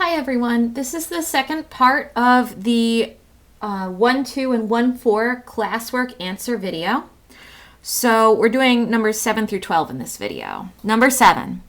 Hi everyone, this is the second part of the 1, 2, and 1, 4 classwork answer video. So we're doing numbers 7 through 12 in this video. Number 7,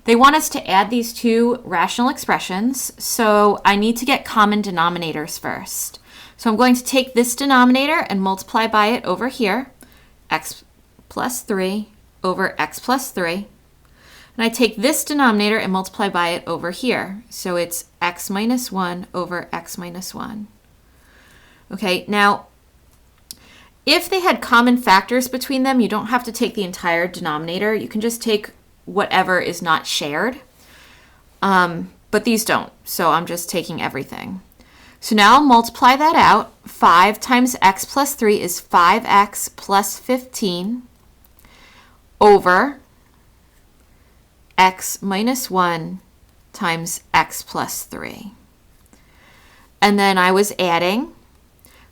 they want us to add these two rational expressions, so I need to get common denominators first. So I'm going to take this denominator and multiply by it over here, x plus 3 over x plus 3. And I take this denominator and multiply by it over here. So it's x minus 1 over x minus 1. Okay, now, if they had common factors between them, you don't have to take the entire denominator. You can just take whatever is not shared. But these don't, so I'm just taking everything. So now I'll multiply that out. 5 times x plus 3 is 5x plus 15 over x minus 1 times x plus 3. And then I was adding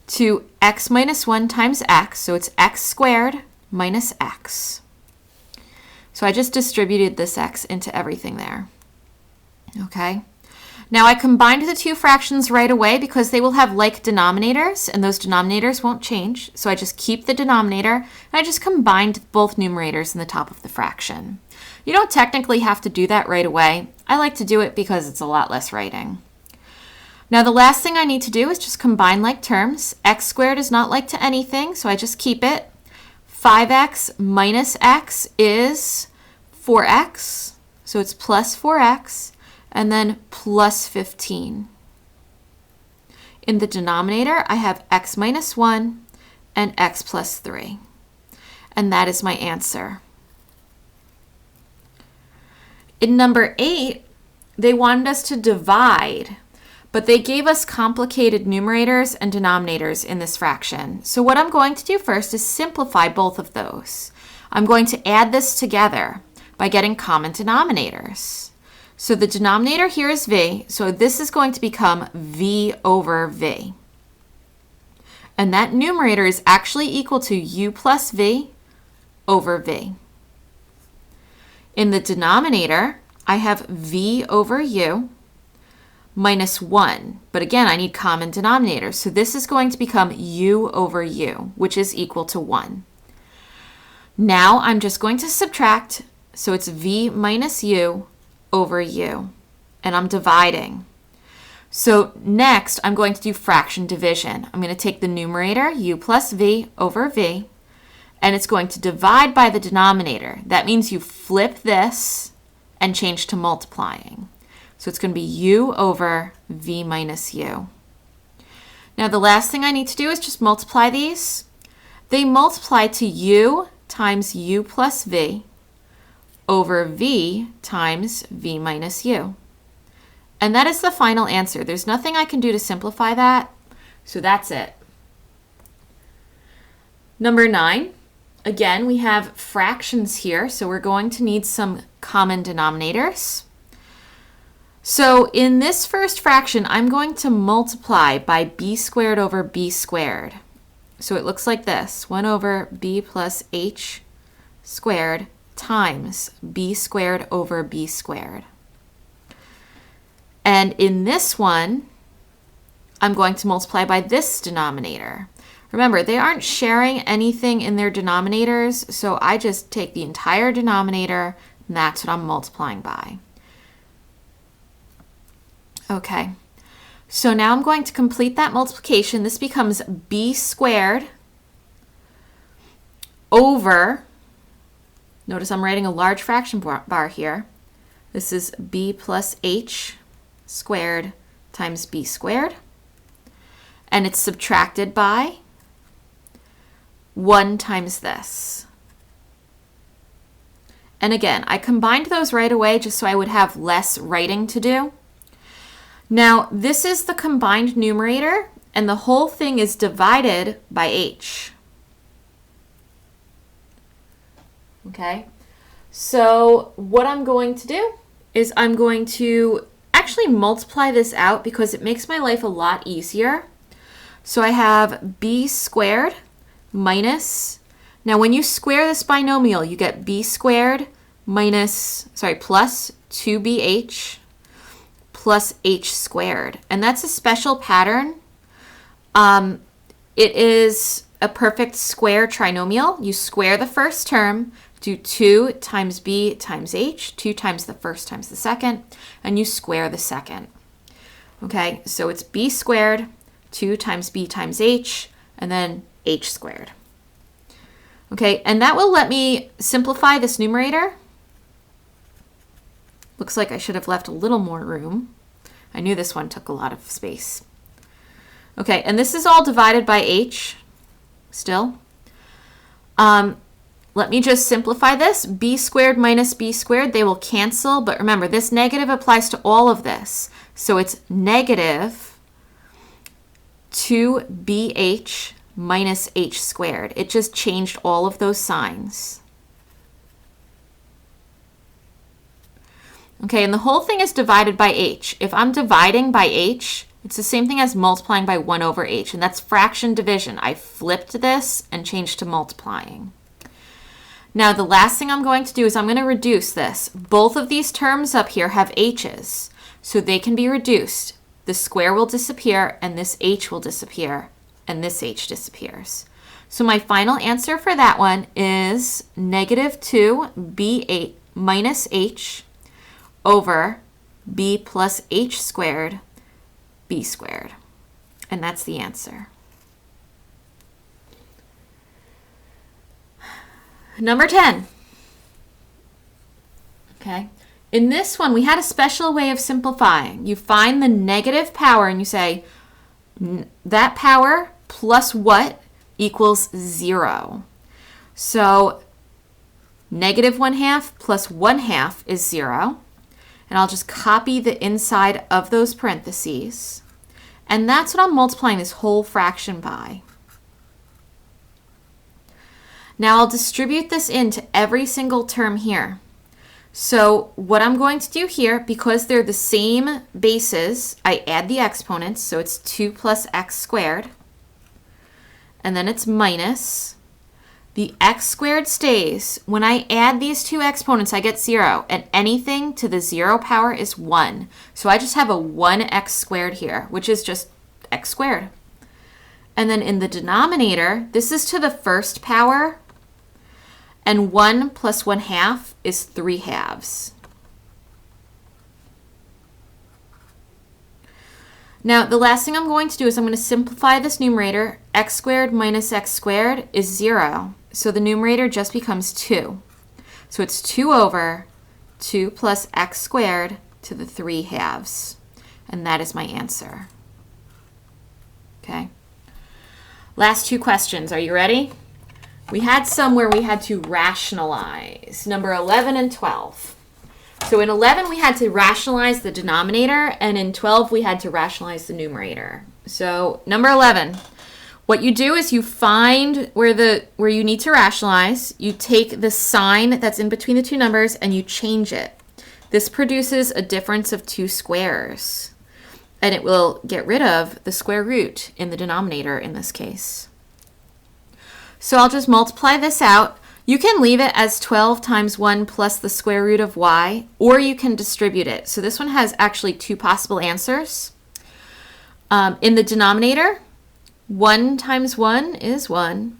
to x minus 1 times x, so it's x squared minus x. So I just distributed this x into everything there. Okay. Now I combined the two fractions right away because they will have like denominators and those denominators won't change. So I just keep the denominator and I just combined both numerators in the top of the fraction. You don't technically have to do that right away. I like to do it because it's a lot less writing. Now the last thing I need to do is just combine like terms. X squared is not like to anything, so I just keep it. 5x minus x is 4x, so it's plus 4x, and then plus 15. In the denominator, I have x minus 1 and x plus 3. And that is my answer. In number 8, they wanted us to divide, but they gave us complicated numerators and denominators in this fraction. So what I'm going to do first is simplify both of those. I'm going to add this together by getting common denominators. So the denominator here is v, so this is going to become v over v. And that numerator is actually equal to u plus v over v. In the denominator, I have v over u minus 1. But again, I need common denominators. So this is going to become u over u, which is equal to 1. Now I'm just going to subtract. So it's v minus u over u. And I'm dividing. So next, I'm going to do fraction division. I'm going to take the numerator, u plus v over v, and it's going to divide by the denominator. That means you flip this and change to multiplying. So it's going to be u over v minus u. Now the last thing I need to do is just multiply these. They multiply to u times u plus v over v times v minus u. And that is the final answer. There's nothing I can do to simplify that. So that's it. Number 9. Again, we have fractions here, so we're going to need some common denominators. So in this first fraction, I'm going to multiply by b squared over b squared. So it looks like this, 1 over b plus h squared times b squared over b squared. And in this one, I'm going to multiply by this denominator. Remember, they aren't sharing anything in their denominators, so I just take the entire denominator, and that's what I'm multiplying by. Okay, so now I'm going to complete that multiplication. This becomes b squared over, notice I'm writing a large fraction bar here. This is b plus h squared times b squared, and it's subtracted by 1 times this. And again, I combined those right away just so I would have less writing to do. Now, this is the combined numerator, and the whole thing is divided by h. Okay, so what I'm going to do is I'm going to actually multiply this out because it makes my life a lot easier. So I have b squared minus, now when you square this binomial, you get b squared plus 2bh plus h squared. And that's a special pattern. It is a perfect square trinomial. You square the first term, do 2 times b times h, 2 times the first times the second, and you square the second. Okay, so it's b squared, 2 times b times h, and then h squared. Okay, and that will let me simplify this numerator. Looks like I should have left a little more room. I knew this one took a lot of space. Okay, and this is all divided by h still. Let me just simplify this. B squared minus b squared, they will cancel, but remember, this negative applies to all of this. So it's negative 2bh minus h squared. It just changed all of those signs. Okay, and the whole thing is divided by h. If I'm dividing by h, it's the same thing as multiplying by 1 over h, and that's fraction division. I flipped this and changed to multiplying. Now, the last thing I'm going to do is I'm going to reduce this. Both of these terms up here have h's, so they can be reduced. The square will disappear, and this h will disappear, and this h disappears. So my final answer for that one is negative 2b8 minus h over b plus h squared, b squared. And that's the answer. Number 10. Okay. In this one, we had a special way of simplifying. You find the negative power and you say, that power plus what equals 0. So negative 1/2 plus 1/2 is 0. And I'll just copy the inside of those parentheses. And that's what I'm multiplying this whole fraction by. Now I'll distribute this into every single term here. So what I'm going to do here, because they're the same bases, I add the exponents, so it's 2 plus x squared, and then it's minus. The x squared stays. When I add these two exponents, I get 0, and anything to the 0 power is 1. So I just have a 1x squared here, which is just x squared. And then in the denominator, this is to the first power, and 1 plus 1/2 is 3/2. Now, the last thing I'm going to do is I'm going to simplify this numerator. X squared minus x squared is 0. So the numerator just becomes 2. So it's 2 over 2 plus x squared to the 3/2. And that is my answer. Okay. Last two questions. Are you ready? We had some where we had to rationalize. Number 11 and 12. So in 11, we had to rationalize the denominator, and in 12, we had to rationalize the numerator. So number 11, what you do is you find where you need to rationalize. You take the sign that's in between the two numbers and you change it. This produces a difference of 2 squares, and it will get rid of the square root in the denominator in this case. So I'll just multiply this out. You can leave it as 12 times 1 plus the square root of y, or you can distribute it. So this one has actually 2 possible answers. In the denominator, 1 times 1 is 1.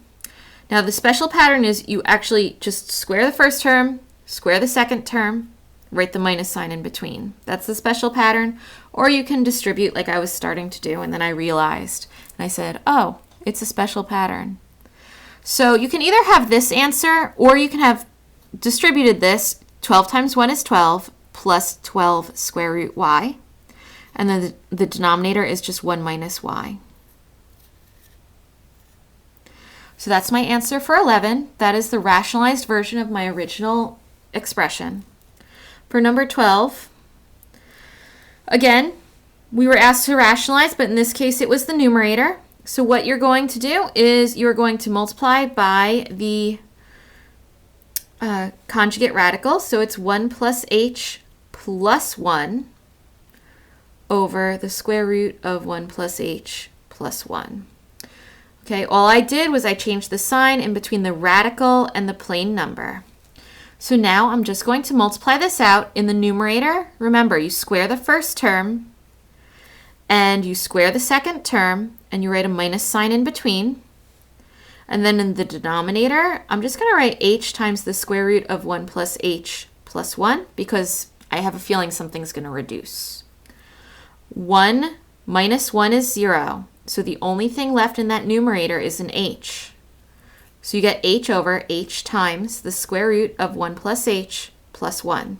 Now the special pattern is you actually just square the first term, square the second term, write the minus sign in between. That's the special pattern. Or you can distribute like I was starting to do, and then I realized, and I said, oh, it's a special pattern. So you can either have this answer, or you can have distributed this. 12 times 1 is 12, plus 12 square root y. And then the denominator is just 1 minus y. So that's my answer for 11. That is the rationalized version of my original expression. For number 12, again, we were asked to rationalize, but in this case it was the numerator. So what you're going to do is you're going to multiply by the conjugate radical. So it's 1 plus h plus 1 over the square root of 1 plus h plus 1. Okay, all I did was I changed the sign in between the radical and the plain number. So now I'm just going to multiply this out in the numerator. Remember, you square the first term, and you square the second term, and you write a minus sign in between. And then in the denominator, I'm just going to write h times the square root of 1 plus h plus 1, because I have a feeling something's going to reduce. 1 minus 1 is 0, so the only thing left in that numerator is an h. So you get h over h times the square root of 1 plus h plus 1.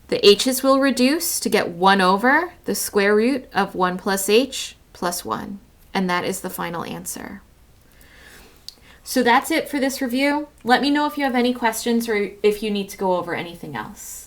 The h's will reduce to get 1 over the square root of 1 plus h plus 1. And that is the final answer. So that's it for this review. Let me know if you have any questions or if you need to go over anything else.